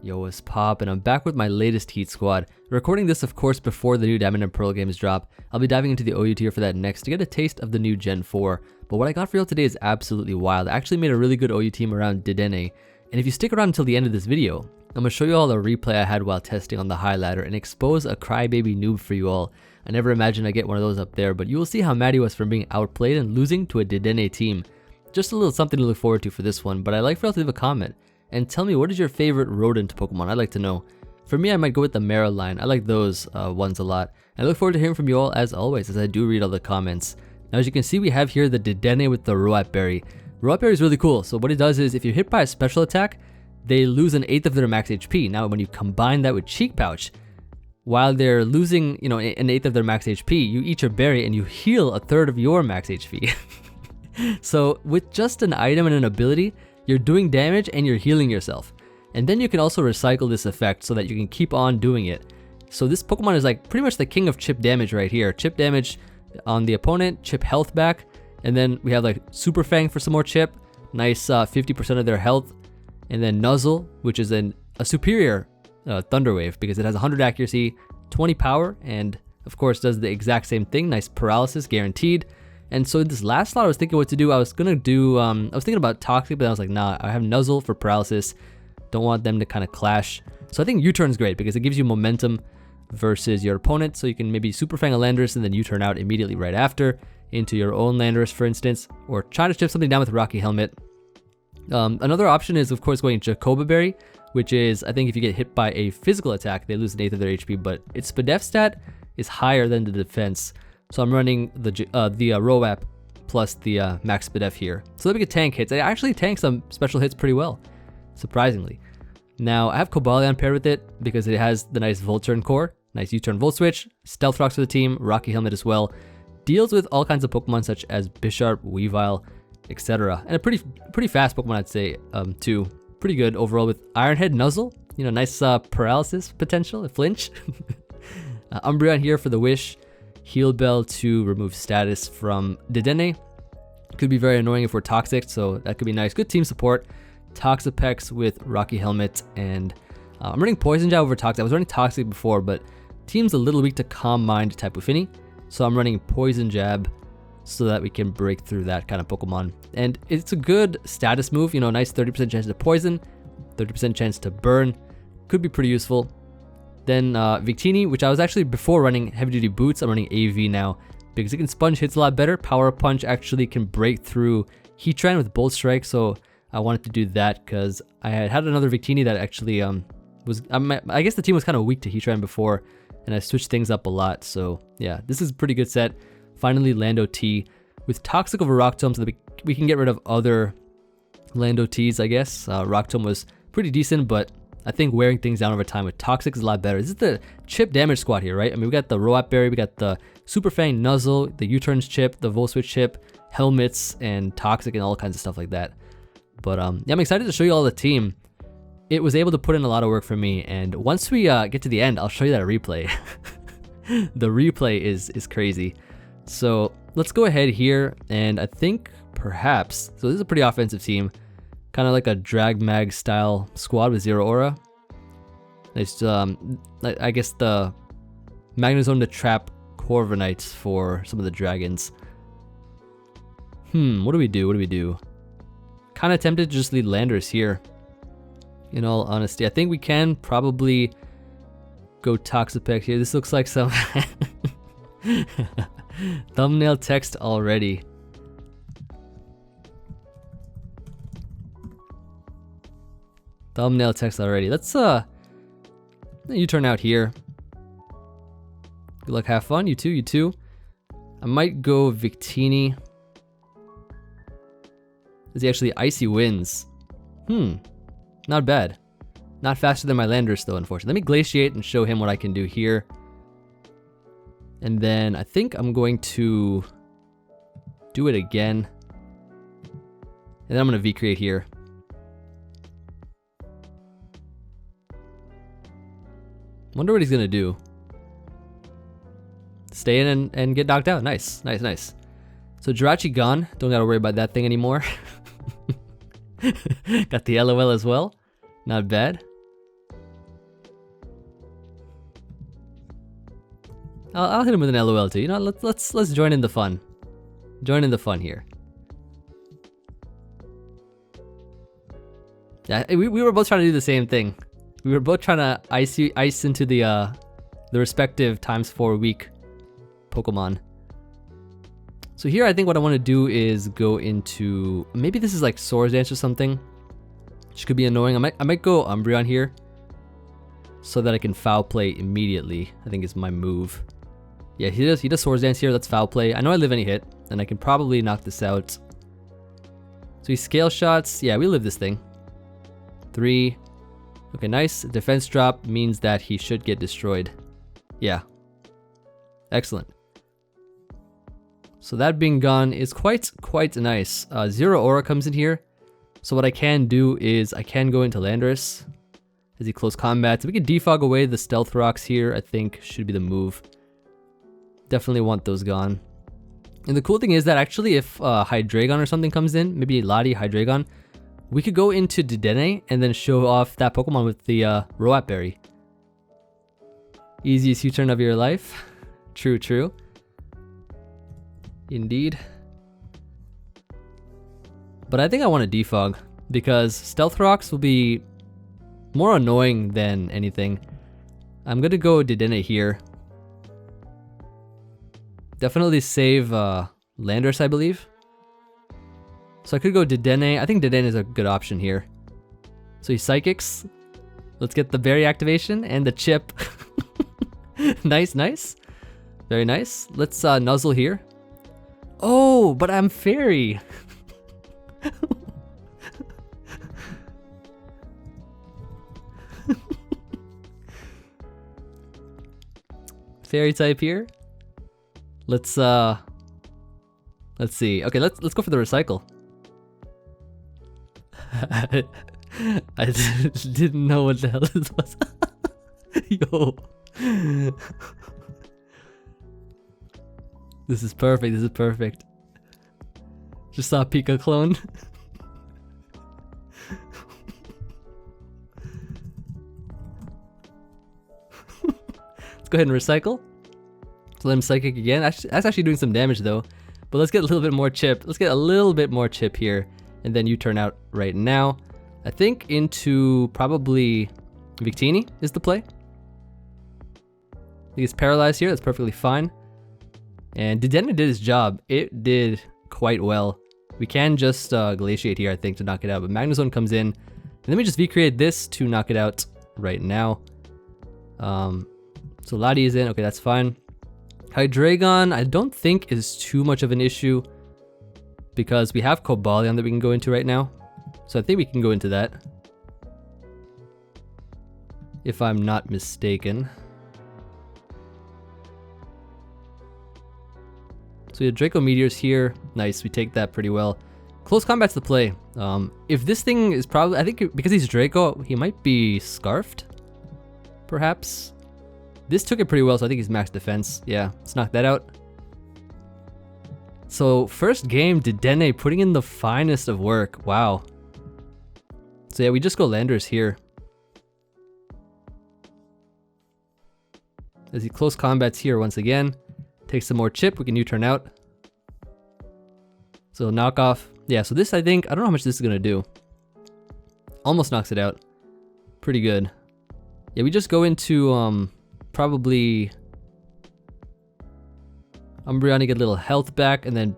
Yo, what's pop? And I'm back with my latest Heat Squad. Recording this, of course, before the new Diamond and Pearl games drop. I'll be diving into the OU tier for that next to get a taste of the new Gen 4. But what I got for you today is absolutely wild. I actually made a really good OU team around Dedenne. And if you stick around until the end of this video, I'm going to show you all the replay I had while testing on the high ladder and expose a crybaby noob for you all. I never imagined I'd get one of those up there, but you will see how mad he was from being outplayed and losing to a Dedenne team. Just a little something to look forward to for this one, but I'd like for you all to leave a comment and tell me, what is your favorite rodent Pokemon? I'd like to know. For me, I might go with the Mara line. I like those ones a lot. And I look forward to hearing from you all as always, as I do read all the comments. Now, as you can see, we have here the Dedenne with the Rowap Berry. Rowap Berry is really cool. So what it does is, if you're hit by a special attack, they lose an eighth of their max HP. Now, when you combine that with Cheek Pouch, while they're losing, an eighth of their max HP, you eat your berry and you heal a third of your max HP. So with just an item and an ability, you're doing damage and you're healing yourself. And then you can also recycle this effect so that you can keep on doing it. So this Pokemon is like pretty much the king of chip damage right here. Chip damage on the opponent, chip health back, and then we have like Super Fang for some more chip. Nice 50% of their health. And then Nuzzle, which is a superior Thunder Wave because it has 100 accuracy, 20 power, and of course does the exact same thing. Nice paralysis guaranteed. And so in this last slot, I was thinking what to do. I was thinking about Toxic, but I was like, nah, I have Nuzzle for paralysis. Don't want them to kind of clash. So I think U-turn is great because it gives you momentum versus your opponent. So you can maybe Super Fang a Landorus and then U-turn out immediately right after into your own Landorus, for instance, or try to chip something down with Rocky Helmet. Another option is, of course, going Cobalion, which is, I think if you get hit by a physical attack, they lose an eighth of their HP, but its SPDEF stat is higher than the defense. So I'm running the Rowap plus the max SPDEF here. So that we get tank hits. I actually tank some special hits pretty well, surprisingly. Now, I have Cobalion paired with it because it has the nice Volt-turn core, nice U-turn Volt Switch, Stealth Rocks for the team, Rocky Helmet as well. Deals with all kinds of Pokemon such as Bisharp, Weavile, etc. And a pretty fast Pokemon, I'd say, too. Pretty good overall with Iron Head Nuzzle. Nice paralysis potential, a flinch. Umbreon here for the Wish. Heal Bell to remove status from Dedenne. Could be very annoying if we're toxic, so that could be nice. Good team support. Toxapex with Rocky Helmet, and I'm running Poison Jab over Toxic. I was running Toxic before, but team's a little weak to Calm Mind Tapu Fini, so I'm running Poison Jab so that we can break through that kind of Pokemon. And it's a good status move, nice 30% chance to poison, 30% chance to burn. Could be pretty useful. Then Victini, which I was actually before running heavy duty boots, I'm running AV now because it can sponge hits a lot better. Power Punch actually can break through Heatran with Bolt Strike, so I wanted to do that because I had another Victini that actually I guess the team was kind of weak to Heatran before, and I switched things up a lot. So yeah, this is a pretty good set. Finally, Landorus-T with Toxic over Rock Tomb so that we can get rid of other Landorus-Ts, I guess. Rock Tomb was pretty decent, but I think wearing things down over time with Toxic is a lot better. This is the chip damage squad here, right? I mean, we got the Rowap Berry, we got the Super Fang, Nuzzle, the U-turns chip, the Volt Switch chip, Helmets, and Toxic, and all kinds of stuff like that. But yeah, I'm excited to show you all the team. It was able to put in a lot of work for me, and once we get to the end, I'll show you that replay. The replay is crazy. So let's go ahead here, and I think perhaps, so this is a pretty offensive team. Kind of like a Drag Mag style squad with Zero Aura. Nice, I guess the Magnezone to trap Corviknights for some of the dragons. What do we do? Kind of tempted to just lead Landorus here. In all honesty, I think we can probably go Toxapex here. This looks like some thumbnail text already. Let's you turn out here. Good luck, have fun. You too. I might go Victini. Is he actually Icy Winds? Not bad. Not faster than my Landorus though, unfortunately. Let me Glaciate and show him what I can do here. And then I think I'm going to do it again. And then I'm going to V-Create here. Wonder what he's gonna do. Stay in and get knocked out. Nice. So Jirachi gone. Don't gotta worry about that thing anymore. Got the LOL as well. Not bad. I'll hit him with an LOL too. You know, let's join in the fun. Join in the fun here. Yeah, we were both trying to do the same thing. We were both trying to ice into the respective ×4 week Pokemon. So here I think what I want to do is go into, maybe this is like Swords Dance or something, which could be annoying. I might go Umbreon here so that I can foul play immediately. I think is my move. Yeah, he does Swords Dance here. Let's foul play. I know I live any hit, and I can probably knock this out. So he scale shots. Yeah, we live this thing. 3. Okay, nice. Defense drop means that he should get destroyed. Yeah. Excellent. So that being gone is quite nice. 0 aura comes in here. So what I can do is I can go into Landorus as he close combat. So we can defog away the stealth rocks here. I think should be the move. Definitely want those gone. And the cool thing is that actually if Hydreigon or something comes in, maybe Lati, Hydreigon, we could go into Dedenne and then show off that Pokemon with the Rowap Berry. Easiest U-turn of your life. True, true. Indeed. But I think I want to defog because Stealth Rocks will be more annoying than anything. I'm going to go Dedenne here. Definitely save Landorus, I believe. So I could go Dedenne. I think Dedenne is a good option here. So he Psychics. Let's get the berry activation and the chip. Nice, nice. Very nice. Let's Nuzzle here. Oh, but I'm Fairy. Fairy type here. Let's see. Okay, let's go for the recycle. I didn't know what the hell this was. Yo. This is perfect. This is perfect. Just saw a Pika clone. Let's go ahead and recycle. So let him psychic again. Actually, that's actually doing some damage though. But let's get a little bit more chip. Let's get a little bit more chip here. And then you turn out right now. I think into probably Victini is the play. He's paralyzed here. That's perfectly fine. And Dedenne did his job. It did quite well. We can just Glaciate here, I think, to knock it out. But Magnezone comes in. And then we just V-create this to knock it out right now. So Lati is in. Okay, that's fine. Hydreigon, I don't think is too much of an issue because we have Cobalion that we can go into right now. So I think we can go into that, if I'm not mistaken. So we have Draco Meteors here. Nice, we take that pretty well. Close combat's the play. If this thing is probably, I think because he's Draco, he might be Scarfed, perhaps. This took it pretty well, so I think he's max defense. Yeah, let's knock that out. So first game, Dedenne putting in the finest of work. Wow. So yeah, we just go Landorus here. As he close combats here once again. Take some more chip, we can U-turn out. So knock off. Yeah, so this I think, I don't know how much this is gonna do. Almost knocks it out. Pretty good. Yeah, we just go into probably Umbreon to get a little health back, and then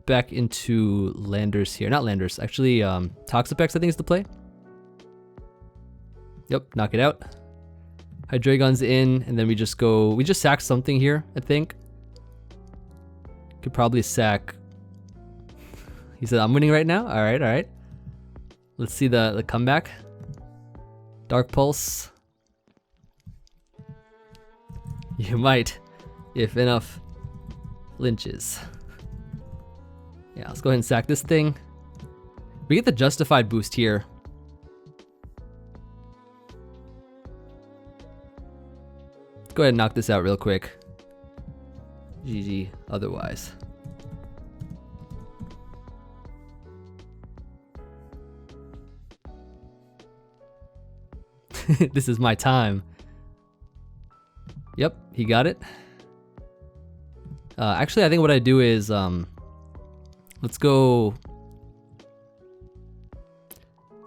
back into Landorus here. Not Landorus, actually Toxapex I think is the play. Yep, knock it out. Hydreigon's in, and then we just sack something here, I think. Could probably sack. He said, I'm winning right now? Alright, alright. Let's see the comeback. Dark Pulse. You might, if enough flinches. Yeah, let's go ahead and sack this thing. We get the justified boost here. Let's go ahead and knock this out real quick. GG otherwise. This is my time. Yep, he got it. Actually, I think what I do is, let's go.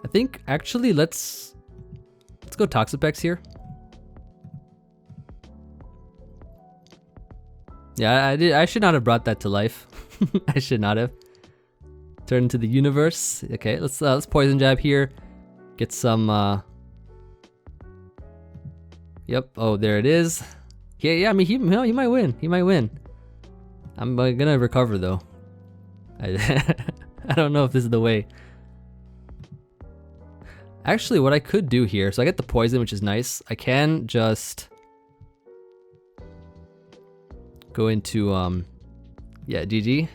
I think actually let's go Toxapex here. Yeah, I should not have brought that to life. I should not have. Turn into the universe. Okay, let's poison jab here. Get some. Yep. Oh, there it is. Yeah. I mean, he might win. He might win. I'm gonna recover though. I don't know if this is the way. Actually, what I could do here, so I get the poison, which is nice. I can just go into yeah, GG.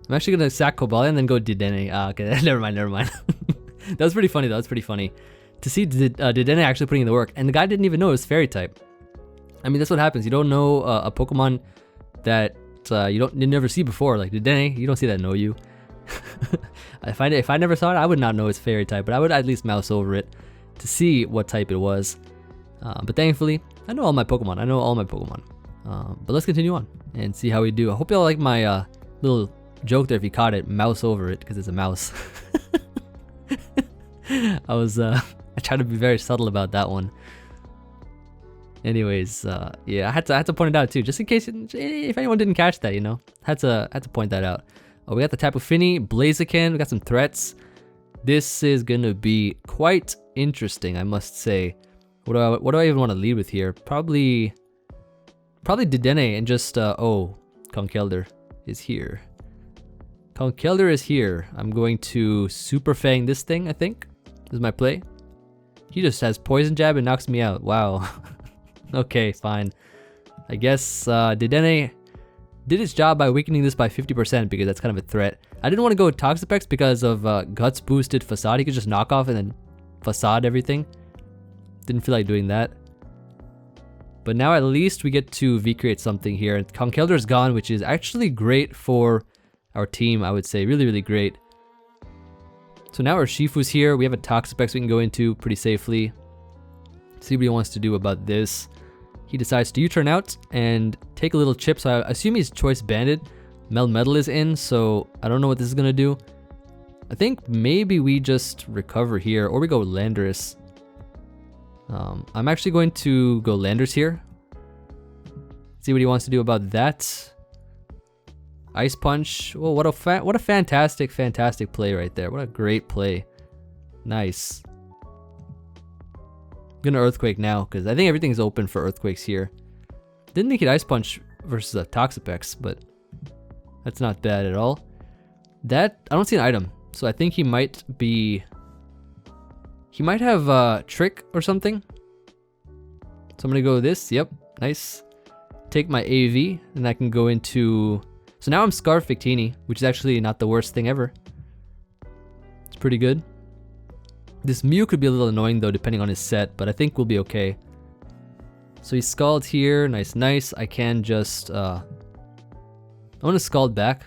I'm actually gonna sack Cobalion and then go Dedenne. Okay, never mind. That was pretty funny though. That's pretty funny to see Dedenne actually putting in the work, and the guy didn't even know it was Fairy type. I mean, that's what happens. You don't know a Pokemon that you never see before, like Dedenne. You don't see that know you. If I never saw it, I would not know it's Fairy type, but I would at least mouse over it to see what type it was. But thankfully, I know all my Pokemon. But let's continue on and see how we do. I hope y'all like my little joke there. If you caught it, mouse over it because it's a mouse. I tried to be very subtle about that one. Anyways, yeah, I had to point it out too, just in case if anyone didn't catch that, you know, had to point that out. Oh, we got the Tapu Fini, Blaziken, we got some threats. This is gonna be quite interesting, I must say. What do I even want to lead with here? Probably Dedenne and just oh, Conkeldurr is here. Conkeldurr is here. I'm going to Super Fang this thing, I think. This is my play. He just has Poison Jab and knocks me out. Wow. Okay, fine. I guess Dedenne did its job by weakening this by 50% because that's kind of a threat. I didn't want to go with Toxapex because of Guts boosted Facade. He could just knock off and then Facade everything. Didn't feel like doing that. But now at least we get to V-create something here. And Conkeldurr is gone, which is actually great for our team, I would say. Really, really great. So now Urshifu's here. We have a Toxapex we can go into pretty safely. See what he wants to do about this. He decides to U-turn out and take a little chip. So I assume he's choice banded. Melmetal is in, so I don't know what this is gonna do. I think maybe we just recover here, or we go Landorus. I'm actually going to go Landorus here. See what he wants to do about that. Ice Punch. Oh, what a fantastic play right there. What a great play. Nice. I'm gonna Earthquake now because I think everything's open for Earthquakes here. Didn't think he'd Ice Punch versus a Toxapex, but that's not bad at all. That I don't see an item, so I think he might have Trick or something. So I'm gonna go with this. Yep, nice. Take my AV, and I can go into. So now I'm Scarf Victini, which is actually not the worst thing ever. It's pretty good. This Mew could be a little annoying though, depending on his set, but I think we'll be okay. So he's Scald here, nice. I can just, I want to Scald back.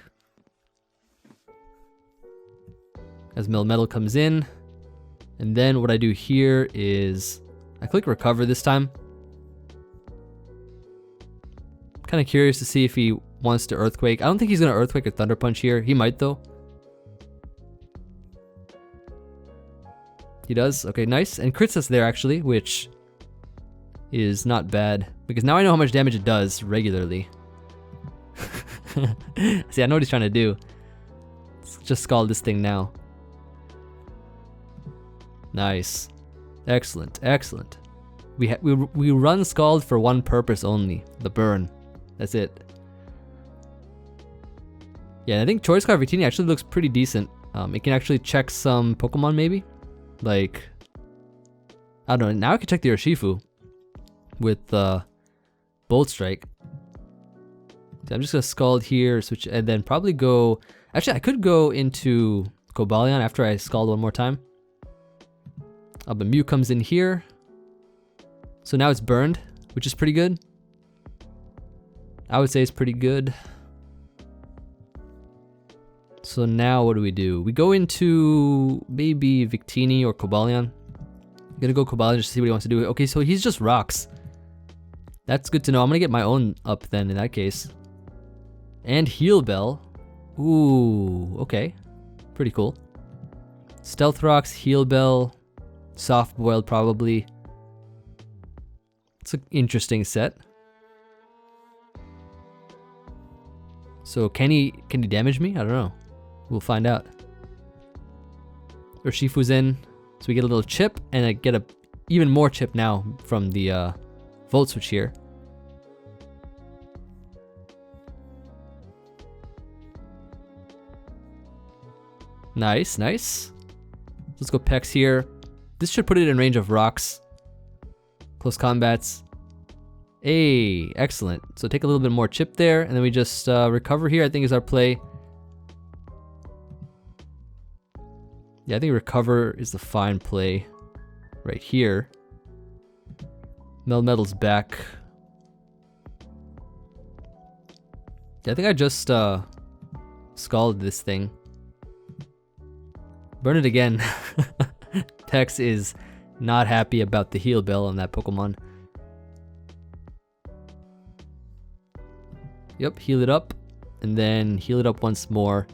As Melmetal comes in. And then what I do here is, I click Recover this time. Kind of curious to see if he wants to Earthquake. I don't think he's going to Earthquake or Thunder Punch here. He might though. He does. Okay, nice. And crits us there actually, which is not bad. Because now I know how much damage it does regularly. See, I know what he's trying to do. Let's just Scald this thing now. Nice. Excellent. We run Scald for one purpose only. The burn. That's it. Yeah, I think Choice Card Victini actually looks pretty decent. It can actually check some Pokemon maybe. Like, I don't know. Now I can check the Urshifu with Bolt Strike. So I'm just gonna Scald here, switch, and then probably go. Actually, I could go into Cobalion after I Scald one more time. The Mew comes in here. So now it's burned, which is pretty good. I would say it's pretty good. So now what do? We go into maybe Victini or Cobalion. I'm gonna go Cobalion just to see what he wants to do. Okay, so he's just Rocks. That's good to know. I'm gonna get my own up then in that case. And Heal Bell. Ooh, okay. Pretty cool. Stealth Rocks, Heal Bell, Soft Boiled probably. It's an interesting set. So can he damage me? I don't know. We'll find out. Urshifu's in, so we get a little chip, and I get a even more chip now from the Volt Switch here. Nice, nice. Let's go Pex here. This should put it in range of rocks. Close combats. Hey, excellent. So take a little bit more chip there, and then we just recover here, I think is our play. Yeah, I think recover is the fine play right here. Melmetal's back. Yeah, I think I just scalded this thing. Burn it again. Tex is not happy about the Heal Bell on that Pokemon. Yep, heal it up, and then heal it up once more.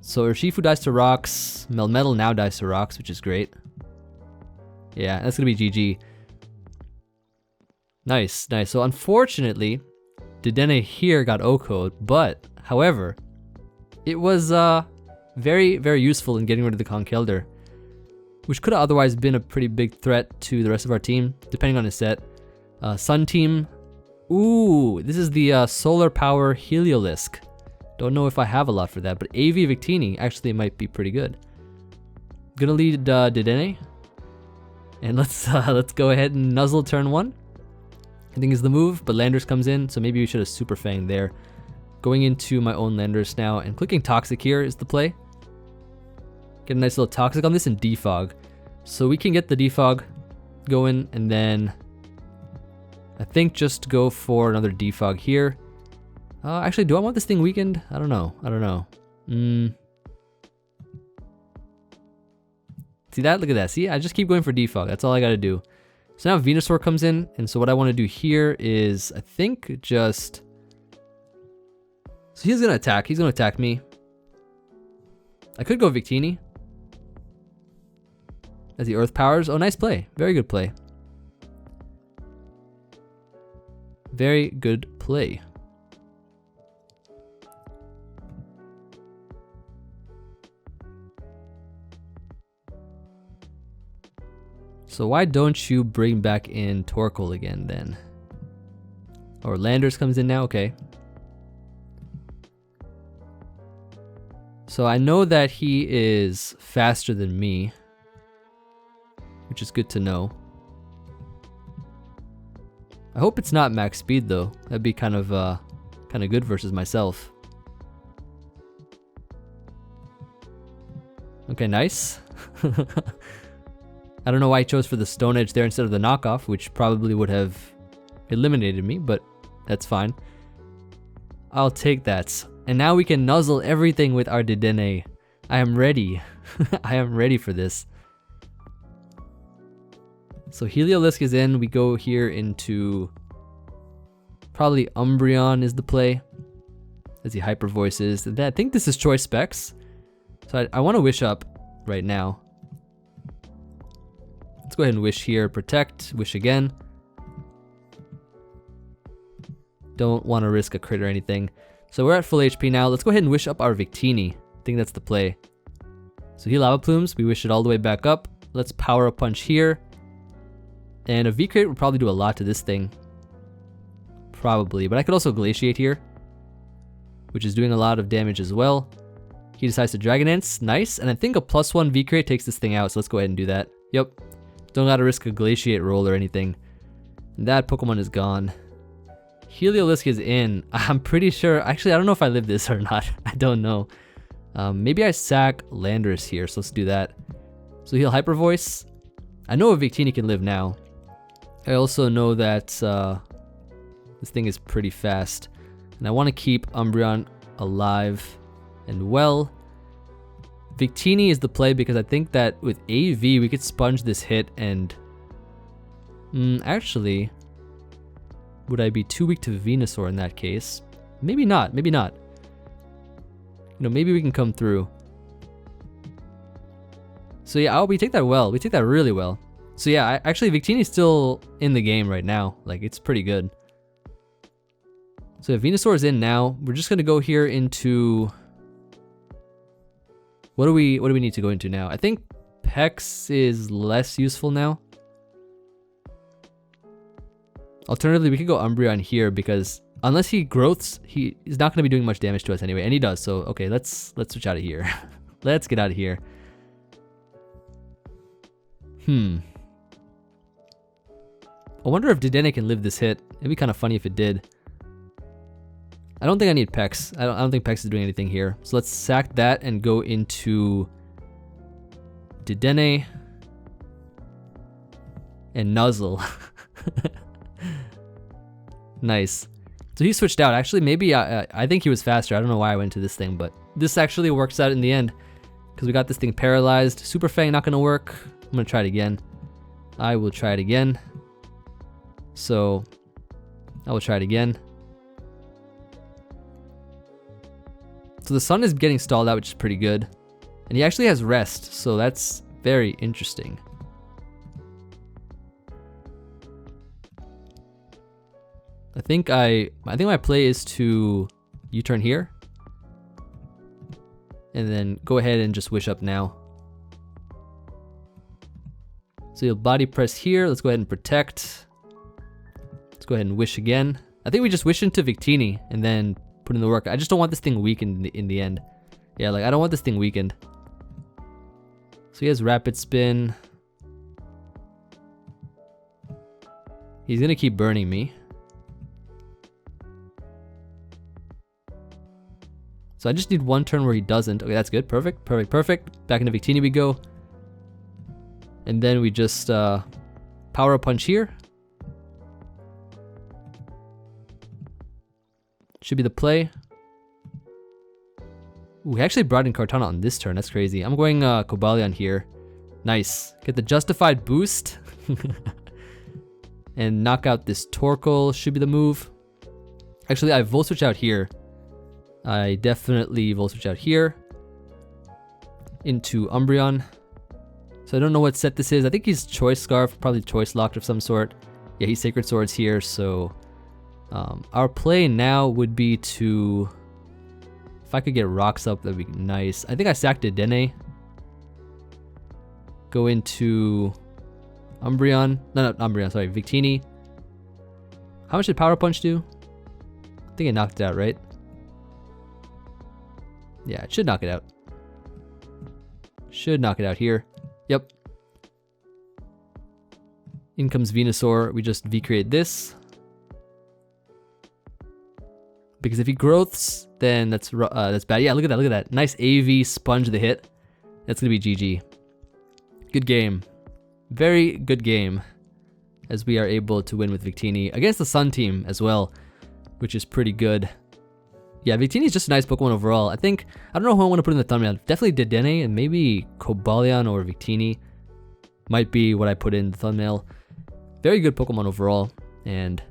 So Urshifu dies to rocks. Melmetal now dies to rocks, which is great. Yeah, that's gonna be GG. Nice, nice. So unfortunately, Dedenne here got O-code, but however, it was very, very useful in getting rid of the Conkeldurr, which could have otherwise been a pretty big threat to the rest of our team, depending on his set. Sun Team. Ooh, this is the Solar Power Heliolisk. Don't know if I have a lot for that, but Emvee Victini actually might be pretty good. Gonna lead Dedenne, and let's go ahead and Nuzzle turn 1. I think is the move, but Landorus comes in, so maybe we should have Super Fang there. Going into my own Landorus now, and clicking Toxic here is the play. Get a nice little Toxic on this and Defog, so we can get the Defog going, and then I think just go for another Defog here. Actually, do I want this thing weakened? I don't know. I don't know. See that? Look at that. See, I just keep going for Defog. That's all I gotta do. So now Venusaur comes in, and so what I want to do here is, I think, just... So he's gonna attack. He's gonna attack me. I could go Victini as the Earth powers. Oh, nice play. Very good play. Very good play. So why don't you bring back in Torkoal again then? Or Landorus comes in now, okay. So I know that he is faster than me, which is good to know. I hope it's not max speed though. That'd be kind of good versus myself. Okay, nice. I don't know why he chose for the Stone Edge there instead of the knockoff, which probably would have eliminated me, but that's fine. I'll take that. And now we can Nuzzle everything with our Dedenne. I am ready. I am ready for this. So Heliolisk is in. We go here into probably Umbreon is the play as he hyper voices. I think this is choice specs. So I want to wish up right now. Let's go ahead and wish here. Protect. Wish again. Don't want to risk a crit or anything. So we're at full HP now. Let's go ahead and wish up our Victini. I think that's the play. So he Lava Plumes. We wish it all the way back up. Let's Power Up Punch here. And a V-Crate would probably do a lot to this thing. Probably. But I could also Glaciate here, which is doing a lot of damage as well. He decides to Dragon Dance. Nice. And I think a +1 V-Crate takes this thing out. So let's go ahead and do that. Yep. Don't gotta risk a Glaciate roll or anything. That Pokemon is gone. Heliolisk is in. I'm pretty sure. Actually, I don't know if I live this or not. I don't know. Maybe I sack Landorus here. So let's do that. So he'll Hyper Voice. I know a Victini can live now. I also know that this thing is pretty fast. And I want to keep Umbreon alive and well. Victini is the play because I think that with AV we could sponge this hit and... actually... Would I be too weak to Venusaur in that case? Maybe not, maybe not. You know, maybe we can come through. So yeah, we take that well. We take that really well. So yeah, actually Victini's still in the game right now. Like, it's pretty good. So if Venusaur is in now, we're just gonna go here into... What do we need to go into now? I think Pex is less useful now. Alternatively, we could go Umbreon here because unless he growths, he is not going to be doing much damage to us anyway, and he does. So okay, let's switch out of here. Let's get out of here. I wonder if Dedenne can live this hit. It'd be kind of funny if it did. I don't think I need Pex. I don't think Pex is doing anything here. So let's sack that and go into Dedenne and Nuzzle. Nice. So he switched out. Actually, maybe I think he was faster. I don't know why I went to this thing, but this actually works out in the end because we got this thing paralyzed. Super Fang not gonna work. I'm gonna try it again. I will try it again. So I will try it again. So the sun is getting stalled out, which is pretty good. And he actually has rest, so that's very interesting. I think my play is to U-turn here. And then go ahead and just wish up now. So you'll body press here. Let's go ahead and protect. Let's go ahead and wish again. I think we just wish into Victini and then put in the work. I just don't want this thing weakened in the end. Yeah, like I don't want this thing weakened. So he has rapid spin. He's gonna keep burning me. So I just need one turn where he doesn't. Okay, that's good. Perfect, perfect, perfect. Back into Victini we go. And then we just power punch here. Should be the play. Ooh, we actually brought in Kartana on this turn. That's crazy. I'm going Cobalion here. Nice. Get the justified boost. And knock out this Torkoal should be the move. Actually, I Volt Switch out here. I definitely Volt Switch out here. Into Umbreon. So I don't know what set this is. I think he's Choice Scarf, probably Choice Locked of some sort. Yeah, he's Sacred Swords here, so... our play now would be to... If I could get rocks up, that'd be nice. I think I sacked Dedenne. Go into... Umbreon. No, not Umbreon, sorry. Victini. How much did Power Punch do? I think it knocked it out, right? Yeah, it should knock it out. Should knock it out here. Yep. In comes Venusaur. We just V-create this. Because if he growths, then that's bad. Yeah, look at that, look at that. Nice AV sponge the hit. That's gonna be GG. Good game. Very good game. As we are able to win with Victini against the Sun team as well, which is pretty good. Yeah, Victini is just a nice Pokemon overall. I think, I don't know who I want to put in the thumbnail. Definitely Dedenne and maybe Cobalion or Victini might be what I put in the thumbnail. Very good Pokemon overall. And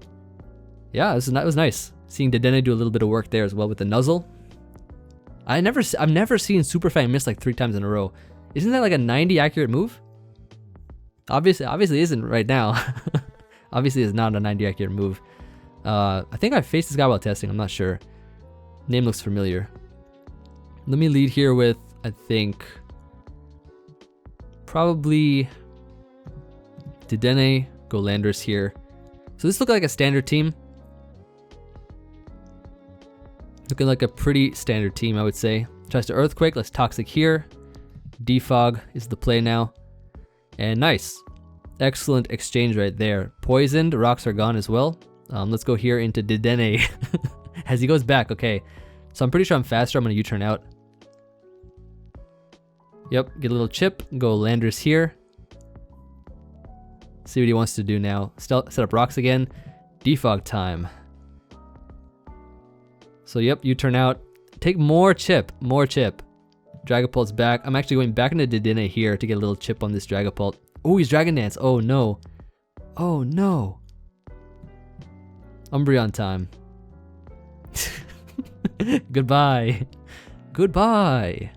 yeah, it was nice. Seeing Dedenne do a little bit of work there as well with the Nuzzle. I've never seen Super Fang miss like 3 times in a row. Isn't that like a 90 accurate move? Obviously isn't right now. Obviously it's not a 90 accurate move. I think I faced this guy while testing, I'm not sure. Name looks familiar. Let me lead here with, I think, probably Dedenne, go Landorus here. So this looks like a standard team. Looking like a pretty standard team, I would say. Tries to Earthquake, let's Toxic here. Defog is the play now. And nice. Excellent exchange right there. Poisoned, rocks are gone as well. Let's go here into Dedenne. As he goes back, okay. So I'm pretty sure I'm faster. I'm going to U-turn out. Yep, get a little chip. Go Landorus here. See what he wants to do now. Set up rocks again. Defog time. So yep, U-turn out. Take more chip. More chip. Dragapult's back. I'm actually going back into Dedenne here to get a little chip on this Dragapult. Oh, he's Dragon Dance. Oh no. Oh no. Umbreon time. Goodbye. Goodbye.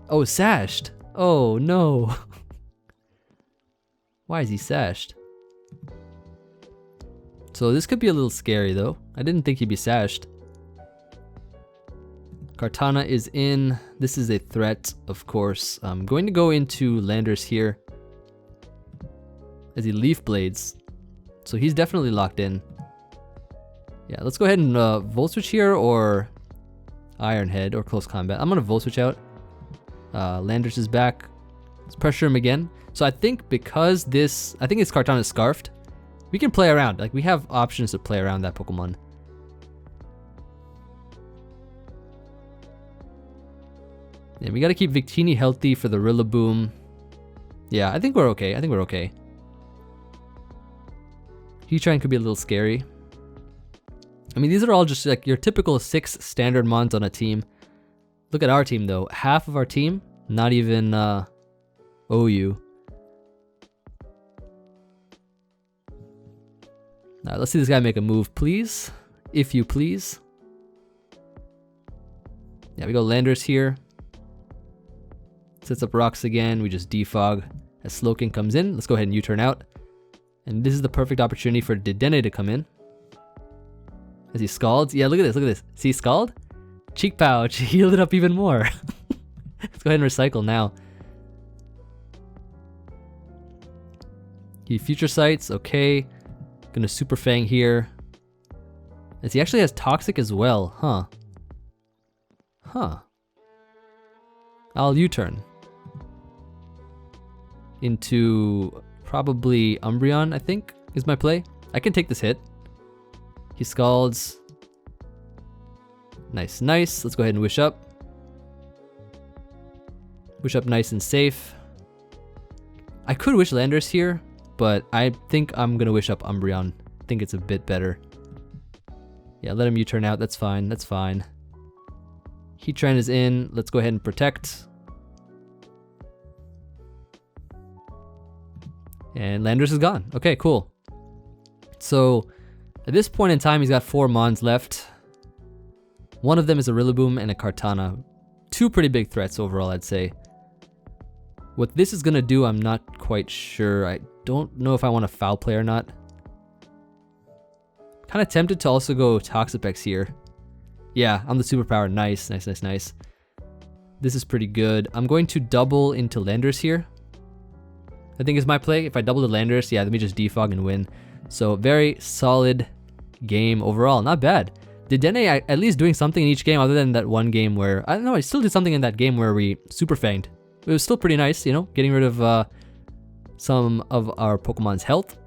Oh, sashed. Oh, no. Why is he sashed? So this could be a little scary, though. I didn't think he'd be sashed. Kartana is in. This is a threat, of course. I'm going to go into Landorus here as he Leaf Blades. So he's definitely locked in. Yeah, let's go ahead and Volt Switch here or Iron Head or Close Combat. I'm going to Volt Switch out. Landorus is back. Let's pressure him again. So I think because this, I think it's Kartana Scarfed, we can play around. Like, we have options to play around that Pokemon. Yeah, we got to keep Victini healthy for the Rillaboom. Yeah, I think we're okay. I think we're okay. Heatran could be a little scary. I mean, these are all just like your typical 6 standard mons on a team. Look at our team though. Half of our team, not even OU. Alright, let's see this guy make a move, please. If you please. Yeah, we go Landorus here. Sets up rocks again. We just defog as Slowking comes in. Let's go ahead and U-turn out. And this is the perfect opportunity for Dedenne to come in. As he scalds. Yeah, look at this, look at this. See, scald? Cheek pouch, healed it up even more. Let's go ahead and recycle now. He Future Sights, okay. Gonna Super Fang here. As he actually has Toxic as well, huh? Huh. I'll U-turn. Into probably Umbreon, I think, is my play. I can take this hit. He Scalds. Nice, nice. Let's go ahead and Wish Up. Wish Up nice and safe. I could Wish Landorus here, but I think I'm gonna Wish Up Umbreon. I think it's a bit better. Yeah, let him U-turn out. That's fine. That's fine. Heatran is in. Let's go ahead and Protect. And Landorus is gone. Okay, cool. So at this point in time, he's got 4 Mons left. One of them is a Rillaboom and a Kartana. 2 pretty big threats overall, I'd say. What this is gonna do, I'm not quite sure. I don't know if I want to Foul Play or not. Kind of tempted to also go Toxapex here. Yeah, on the superpower. Nice, nice, nice, nice. This is pretty good. I'm going to double into Landorus here. I think is my play. If I double the Landorus, yeah, let me just defog and win. So very solid game overall. Not bad. Dedenne at least doing something in each game other than that one game where, I don't know, I still did something in that game where we Super Fanged. It was still pretty nice, you know, getting rid of some of our Pokemon's health.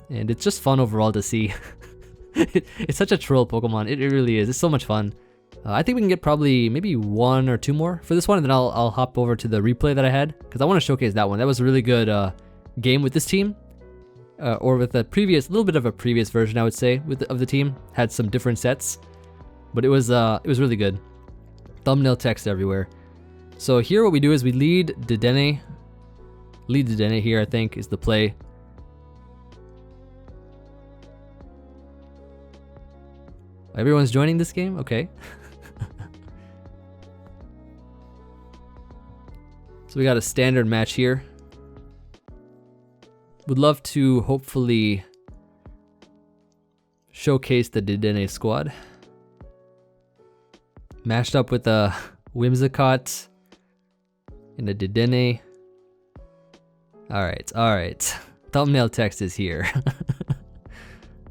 And it's just fun overall to see. It's such a troll Pokemon. It really is. It's so much fun. I think we can get probably maybe 1 or 2 more for this one, and then I'll hop over to the replay that I had because I want to showcase that one. That was a really good game with this team, or with a previous, little bit of a previous version, I would say, of the team. Had some different sets, but it was really good. Thumbnail text everywhere. So here, what we do is we lead Dedenne. Lead Dedenne here, I think, is the play. Everyone's joining this game? Okay. So we got a standard match here. Would love to hopefully showcase the Dedenne squad. Mashed up with a Whimsicott and a Dedenne. Alright, alright. Thumbnail text is here.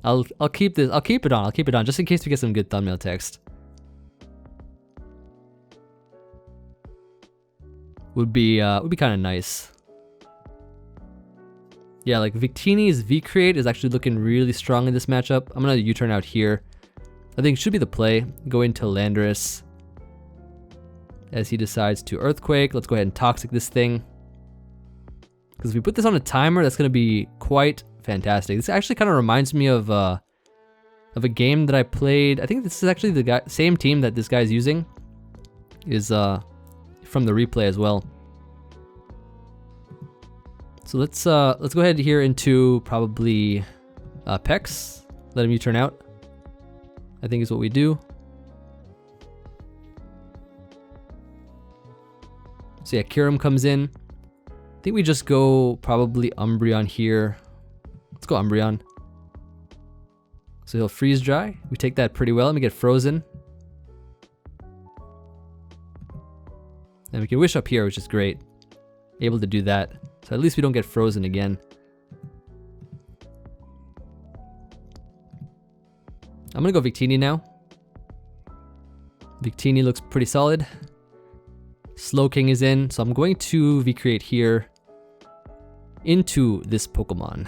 I'll keep this. I'll keep it on just in case we get some good thumbnail text. Would be kind of nice. Yeah, like Victini's V-Create is actually looking really strong in this matchup. I'm gonna U-turn out here. I think it should be the play. Go into Landorus as he decides to Earthquake. Let's go ahead and Toxic this thing. Because if we put this on a timer, that's gonna be quite fantastic. This actually kind of reminds me of a game that I played. I think this is actually the same team that this guy's using. Is from the replay as well. So let's go ahead here into probably Pex. Let him U-turn out, I think is what we do. So yeah, Kyurem comes in. I think we just go probably Umbreon here. Let's go Umbreon. So he'll freeze dry. We take that pretty well and we get frozen. And we can wish up here, which is great. Able to do that. So at least we don't get frozen again. I'm gonna go Victini now. Victini looks pretty solid. Slowking is in, so I'm going to V-create here into this Pokemon.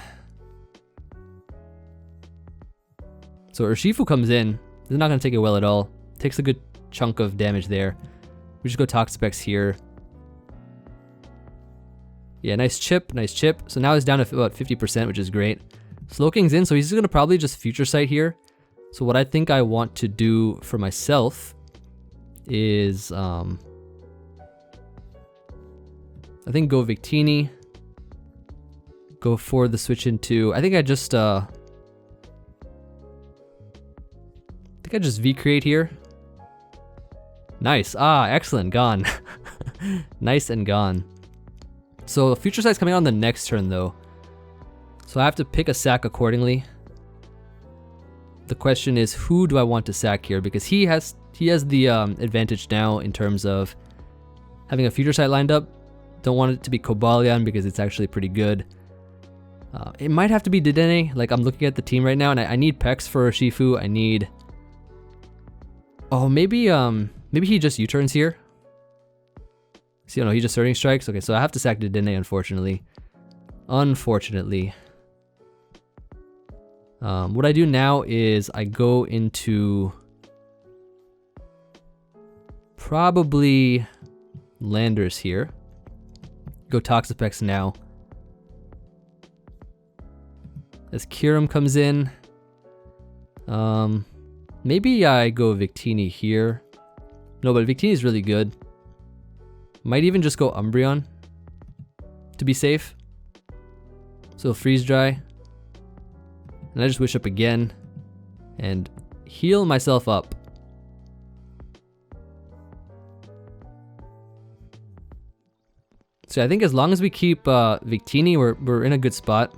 So Urshifu comes in. They're not going to take it well at all. Takes a good chunk of damage there. We just go Toxapex here. Yeah, nice chip, nice chip. So now it's down to about 50%, which is great. Slowking's in, so he's going to probably just Future Sight here. So what I think I want to do for myself is... I think go Victini. Go for the switch into... I think I just V-create here. Nice. Ah, excellent. Gone. Nice and gone. So Future Sight's coming on the next turn though. So I have to pick a sack accordingly. The question is, who do I want to sack here? Because he has the advantage now in terms of having a Future Sight lined up. Don't want it to be Cobalion because it's actually pretty good. It might have to be Dedenne. Like, I'm looking at the team right now and I need Pex for Urshifu. I need... Oh, maybe he just U-turns here. See, no, he just Surging Strikes. Okay, so I have to sack Dedenne, unfortunately. Unfortunately. What I do now is I go into... probably Landorus here. Go Toxapex now. As Kyurem comes in, maybe I go Victini here. No, but Victini is really good. Might even just go Umbreon to be safe. So freeze dry. And I just wish up again and heal myself up. So I think as long as we keep Victini, we're in a good spot.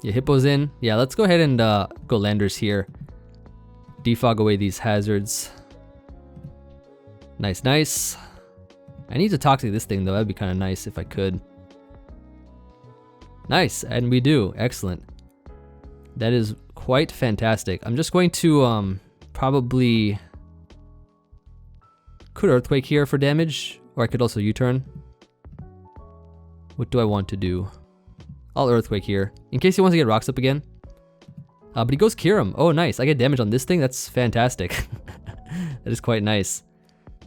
Yeah, Hippo's in. Yeah, let's go ahead and go Landorus here. Defog away these hazards. Nice, nice. I need to Toxic this thing though. That'd be kind of nice if I could. Nice, and we do. Excellent. That is quite fantastic. I'm just going to probably... Could Earthquake here for damage, or I could also U-turn. What do I want to do? I'll Earthquake here, in case he wants to get rocks up again. But he goes Kyurem. Oh, nice. I get damage on this thing. That's fantastic. That is quite nice.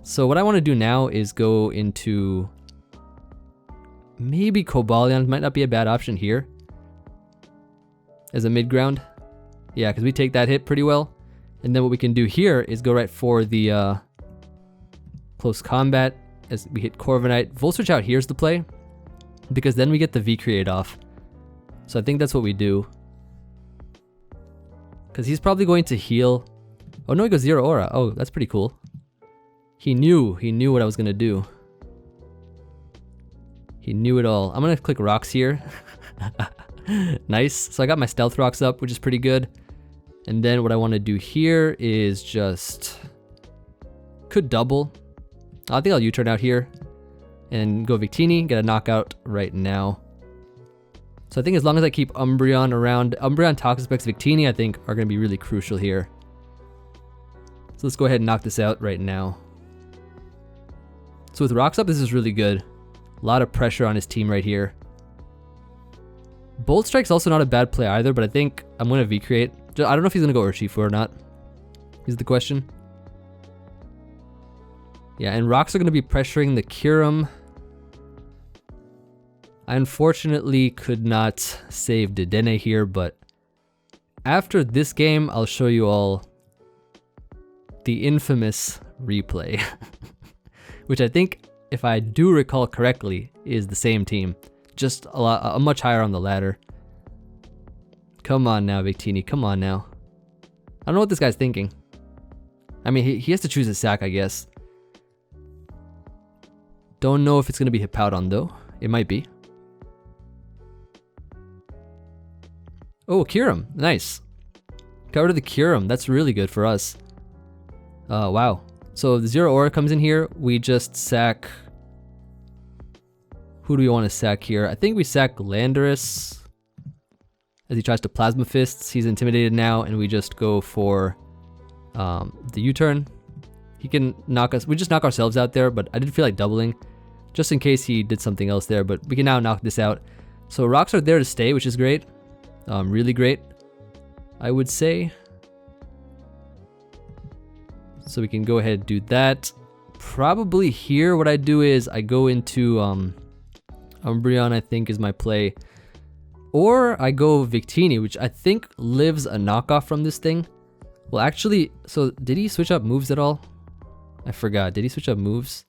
So what I want to do now is go into... maybe Cobalion might not be a bad option here. As a mid-ground. Yeah, because we take that hit pretty well. And then what we can do here is go right for the close combat. As we hit Corviknight. Volt Switch out here's the play. Because then we get the V-create off. So I think that's what we do. Because he's probably going to heal. Oh no, he goes Zero Aura. Oh, that's pretty cool. He knew what I was going to do. He knew it all. I'm going to click Rocks here. Nice. So I got my Stealth Rocks up, which is pretty good. And then what I want to do here is just... could double. I think I'll U-turn out here. And go Victini, get a knockout right now. So I think as long as I keep Umbreon around, Umbreon, Toxapex, Victini, I think are going to be really crucial here. So let's go ahead and knock this out right now. So with Rocks up, this is really good. A lot of pressure on his team right here. Bolt Strike's also not a bad play either, but I think I'm going to V-create. I don't know if he's going to go Urshifu or not. Is the question. Yeah, and Rocks are going to be pressuring the Kyurem. I unfortunately could not save Dedenne here, but after this game, I'll show you all the infamous replay, which I think, if I do recall correctly, is the same team. just much higher on the ladder. Come on now, Victini. Come on now. I don't know what this guy's thinking. I mean, he has to choose his sack, I guess. Don't know if it's going to be Hippowdon, though. It might be. Oh, Kyurem. Nice. Got rid of the Kyurem. That's really good for us. Wow. So the Zero Aura comes in here. We just sack... Who do we want to sack here? I think we sack Landorus. As he tries to Plasma Fists. He's intimidated now, and we just go for the U-turn. He can knock us. We just knock ourselves out there, but I didn't feel like doubling. Just in case he did something else there, but we can now knock this out. So rocks are there to stay, which is great. Really great, I would say. So we can go ahead and do that. Probably here what I do is I go into Umbreon, I think is my play. Or I go Victini, which I think lives a knockoff from this thing. Well, actually, so did he switch up moves at all? I forgot. Did he switch up moves?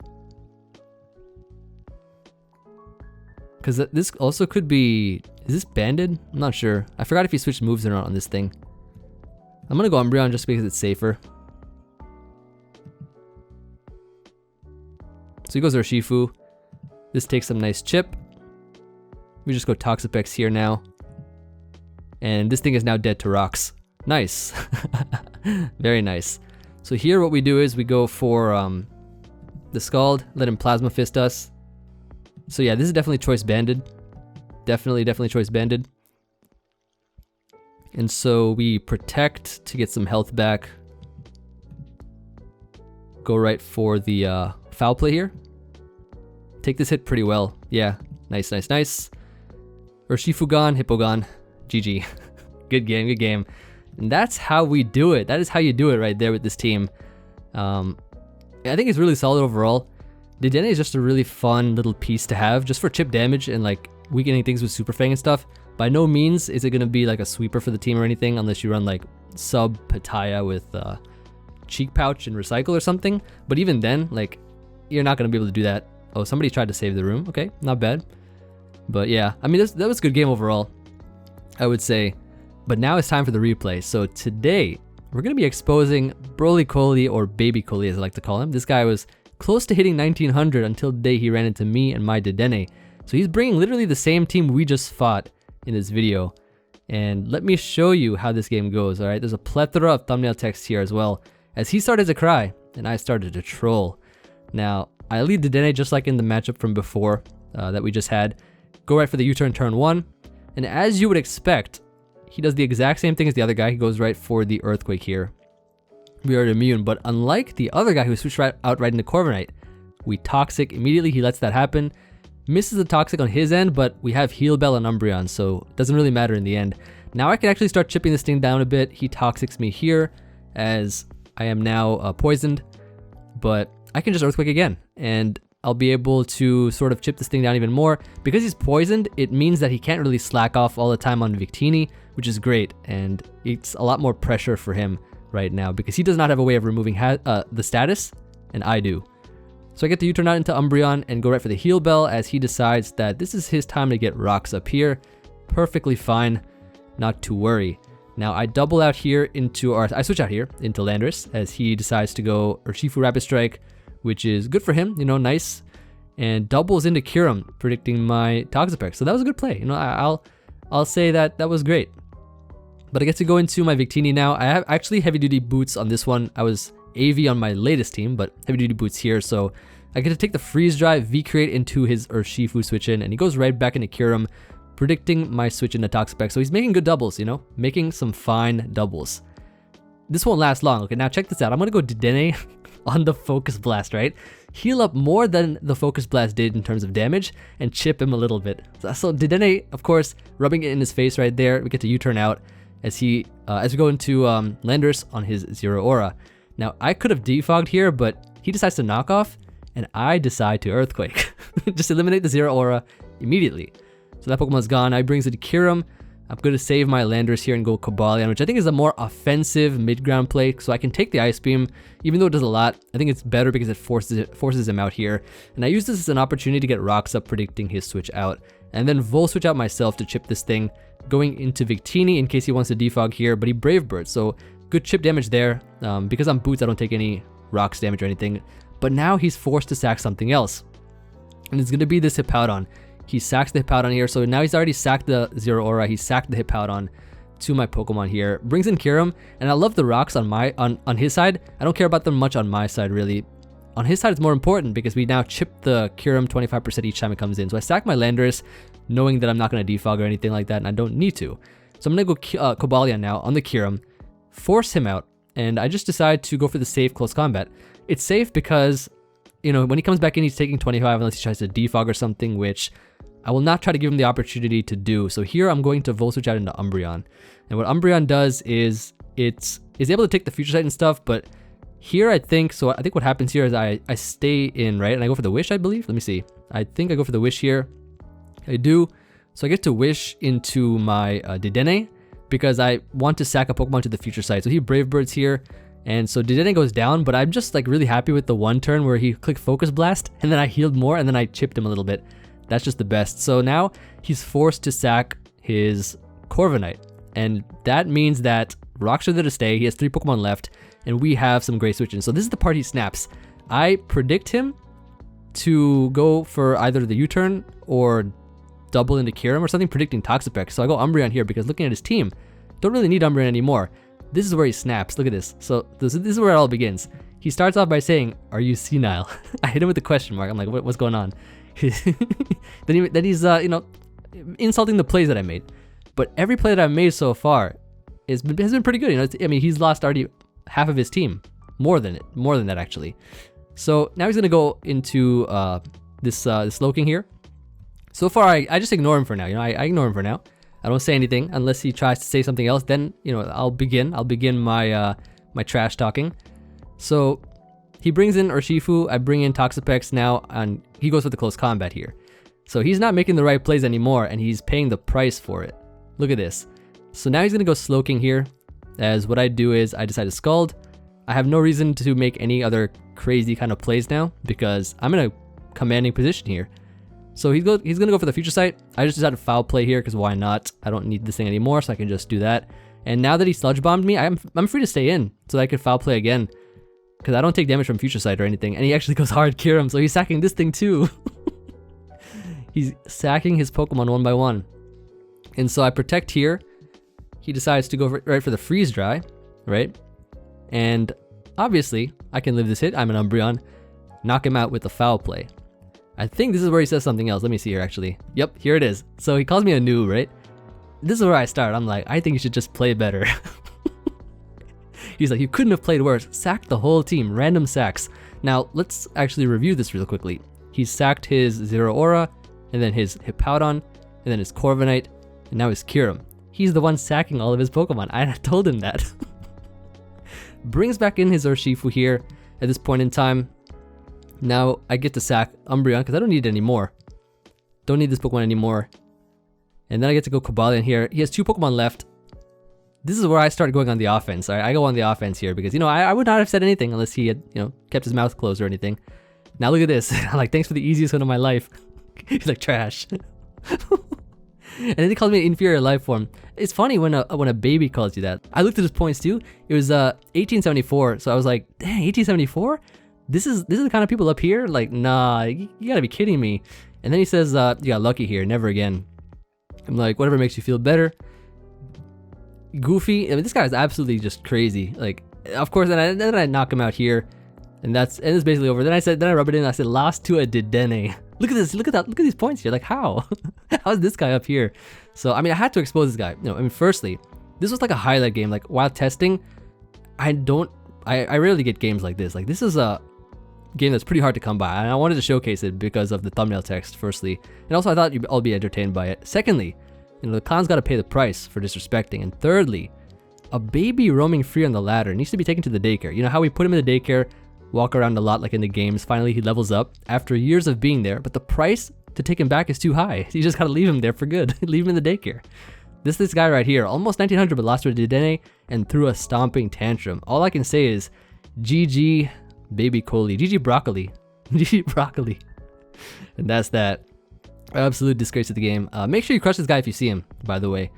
Because this also could be... Is this banded? I'm not sure. I forgot if he switched moves or not on this thing. I'm going to go Umbreon just because it's safer. So he goes Urshifu. This takes some nice chip. We just go Toxapex here now. And this thing is now dead to rocks. Nice. Very nice. So here what we do is we go for the Scald. Let him Plasma Fist us. So yeah, this is definitely choice banded. Definitely choice banded. And so we protect to get some health back. Go right for the foul play here. Take this hit pretty well. Yeah, nice. Urshifu gone, Hippo gone. GG. Good game, good game. And that's how we do it. That is how you do it right there with this team. I think it's really solid overall. Dedenne is just a really fun little piece to have just for chip damage and like weakening things with Super Fang and stuff. By no means is it going to be like a sweeper for the team or anything unless you run like sub Pataya with Cheek Pouch and Recycle or something. But even then, like, you're not going to be able to do that. Oh, somebody tried to save the room. Okay, not bad. But yeah, I mean, that was a good game overall, I would say. But now it's time for the replay. So today, we're going to be exposing Broly-Coly, or Baby-Coly as I like to call him. This guy was close to hitting 1900 until the day he ran into me and my Dedenne. So he's bringing literally the same team we just fought in this video. And let me show you how this game goes, alright? There's a plethora of thumbnail text here as well, as he started to cry and I started to troll. Now, I lead Dedenne just like in the matchup from before that we just had. Go right for the U-turn turn 1. And as you would expect, he does the exact same thing as the other guy. He goes right for the Earthquake here. We are immune, but unlike the other guy who switched out right into Corviknight, we Toxic. Immediately he lets that happen. Misses the Toxic on his end, but we have Heal Bell and Umbreon, so it doesn't really matter in the end. Now I can actually start chipping this thing down a bit. He Toxics me here, as I am now poisoned, but I can just Earthquake again, and I'll be able to sort of chip this thing down even more. Because he's poisoned, it means that he can't really slack off all the time on Victini, which is great, and it's a lot more pressure for him right now, because he does not have a way of removing the status, and I do. So I get to U-turn out into Umbreon and go right for the Heal Bell as he decides that this is his time to get rocks up here. Perfectly fine, not to worry. Now I double out here into, or I switch out here into Landorus as he decides to go Urshifu Rapid Strike, which is good for him, you know, nice. And doubles into Kyurem, predicting my Toxapex. So that was a good play. You know, I'll say that was great. But I get to go into my Victini now. I have actually heavy duty boots on this one. I was AV on my latest team, but heavy duty boots here. So I get to take the freeze drive, V-create into his Urshifu switch in, and he goes right back into Kyurem, predicting my switch into Toxapex. So he's making good doubles, you know, making some fine doubles. This won't last long. Okay, now check this out. I'm gonna go Dedenne on the Focus Blast, right? Heal up more than the Focus Blast did in terms of damage and chip him a little bit. So Dedenne, of course, rubbing it in his face right there. We get to U-turn out as we go into Landorus on his Zero Aura. Now, I could have defogged here, but he decides to knock off, and I decide to Earthquake. Just eliminate the Zero Aura immediately. So that Pokemon's gone. Now he brings it to Kyurem. I'm going to save my Landorus here and go Cobalion, which I think is a more offensive mid-ground play, so I can take the Ice Beam. Even though it does a lot, I think it's better because it forces him out here. And I use this as an opportunity to get rocks up, predicting his switch out. And then Volt switch out myself to chip this thing, going into Victini in case he wants to defog here, but he Brave Bird, so good chip damage there. Because I'm Boots, I don't take any rocks damage or anything. But now he's forced to sack something else. And it's going to be this Hippowdon. He sacks the Hippowdon here, so now he's already sacked the Zero Aura. He sacked the Hippowdon to my Pokemon here. Brings in Kyurem, and I love the rocks on his side. I don't care about them much on my side, really. On his side, it's more important because we now chip the Kyurem 25% each time it comes in. So I sack my Landorus, knowing that I'm not going to defog or anything like that, and I don't need to. So I'm going to go Cobalion now on the Kyurem, force him out, and I just decide to go for the safe close combat. It's safe because, you know, when he comes back in, he's taking 25 unless he tries to defog or something, which I will not try to give him the opportunity to do. So here I'm going to Volt Switch out into Umbreon. And what Umbreon does is it's able to take the Future Sight and stuff, but here I think what happens here is I stay in, right? And I go for the Wish, I believe. Let me see. I think I go for the Wish here. I do. So I get to Wish into my Dedenne because I want to sack a Pokemon to the Future Sight. So he Brave Birds here. And so Dedenne goes down, but I'm just like really happy with the one turn where he clicked Focus Blast and then I healed more and then I chipped him a little bit. That's just the best. So now he's forced to sack his Corviknight. And that means that rocks are there to stay. He has 3 Pokemon left and we have some great switches. So this is the part he snaps. I predict him to go for either the U-turn or double into Kyurem or something, predicting Toxapex. So I go Umbreon here because looking at his team, don't really need Umbreon anymore. This is where he snaps. Look at this. So this is where it all begins. He starts off by saying, "Are you senile?" I hit him with a question mark. I'm like, what's going on? then he's you know, insulting the plays that I made. But every play that I've made so far has been pretty good. You know, I mean, he's lost already half of his team, more than that actually. So now he's gonna go into this Slowking here. So far, I just ignore him for now. You know, I ignore him for now. I don't say anything unless he tries to say something else. Then, you know, I'll begin my my trash talking. So he brings in Urshifu. I bring in Toxapex now, and he goes with the close combat here. So he's not making the right plays anymore, and he's paying the price for it. Look at this. So now he's gonna go Slowking here. As what I do is I decide to Scald. I have no reason to make any other crazy kind of plays now because I'm in a commanding position here. So he's gonna go for the Future Sight. I just decided to foul play here because why not? I don't need this thing anymore, so I can just do that. And now that he Sludge Bombed me, I'm free to stay in so that I can foul play again because I don't take damage from Future Sight or anything. And he actually goes hard Kyurem, so he's sacking this thing too. He's sacking his Pokemon one by one. And so I protect here. He decides to go right for the Freeze Dry, right? And obviously, I can live this hit. I'm an Umbreon. Knock him out with the foul play. I think this is where he says something else. Let me see here, actually. Yep, here it is. So he calls me a noob, right? This is where I start. I'm like, I think you should just play better. He's like, you couldn't have played worse. Sacked the whole team. Random sacks. Now, let's actually review this real quickly. He sacked his Zero Aura, and then his Hippowdon, and then his Corviknight, and now his Kyurem. He's the one sacking all of his Pokemon. I told him that. Brings back in his Urshifu here at this point in time. Now I get to sack Umbreon because I don't need it anymore. Don't need this Pokemon anymore. And then I get to go Cobalion here. He has 2 Pokemon left. This is where I start going on the offense. I go on the offense here because, you know, I would not have said anything unless he had, you know, kept his mouth closed or anything. Now look at this. I'm like, thanks for the easiest one of my life. He's like, trash. And then he called me an inferior life form. It's funny when a baby calls you that. I looked at his points too. It was 1874. So I was like, dang, 1874? This is the kind of people up here? Like, nah, you gotta be kidding me. And then he says, you got lucky here, never again. I'm like, whatever makes you feel better. Goofy. I mean, this guy is absolutely just crazy. Like, of course, then I knock him out here. And it's basically over. Then I rub it in. I said, lost to a Dedenne. Look at this. Look at these points here. Like, how? How's this guy up here? So, I mean, I had to expose this guy. You know, I mean, firstly, this was like a highlight game. Like, while testing, I rarely get games like this. Like, this is a game that's pretty hard to come by. And I wanted to showcase it because of the thumbnail text, firstly. And also, I thought you'd all be entertained by it. Secondly, you know, the clown's got to pay the price for disrespecting. And thirdly, a baby roaming free on the ladder needs to be taken to the daycare. You know how we put him in the daycare, walk around a lot like in the games. Finally, he levels up after years of being there, but the price to take him back is too high. You just gotta leave him there for good. Leave him in the daycare. This guy right here, almost 1900, but lost to a Dedenne and threw a stomping tantrum. All I can say is GG baby Coley, GG broccoli, GG broccoli. And that's that. Absolute disgrace of the game. Make sure you crush this guy if you see him, by the way.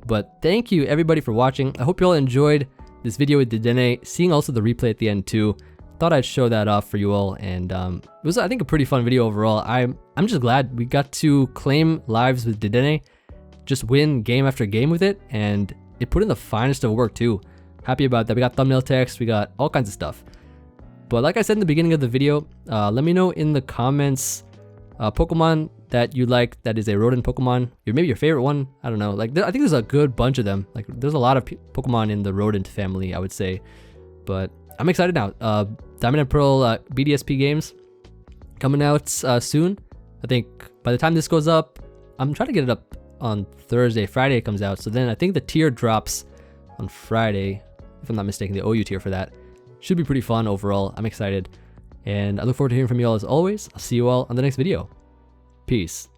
But thank you everybody for watching. I hope you all enjoyed this video with Dedenne, seeing also the replay at the end too. Thought I'd show that off for you all, and it was, I think, a pretty fun video overall. I'm just glad we got to claim lives with Dedenne, just win game after game with it, and it put in the finest of work too. Happy about that. We got thumbnail text, we got all kinds of stuff. But like I said in the beginning of the video, let me know in the comments Pokemon that you like that is a rodent Pokemon, or maybe your favorite one. I don't know. Like I think there's a good bunch of them. Like there's a lot of Pokemon in the rodent family, I would say. But I'm excited now. Diamond and Pearl BDSP games coming out soon. I think by the time this goes up, I'm trying to get it up on Thursday. Friday it comes out. So then I think the tier drops on Friday, if I'm not mistaken, the OU tier for that. Should be pretty fun overall. I'm excited. And I look forward to hearing from you all as always. I'll see you all on the next video. Peace.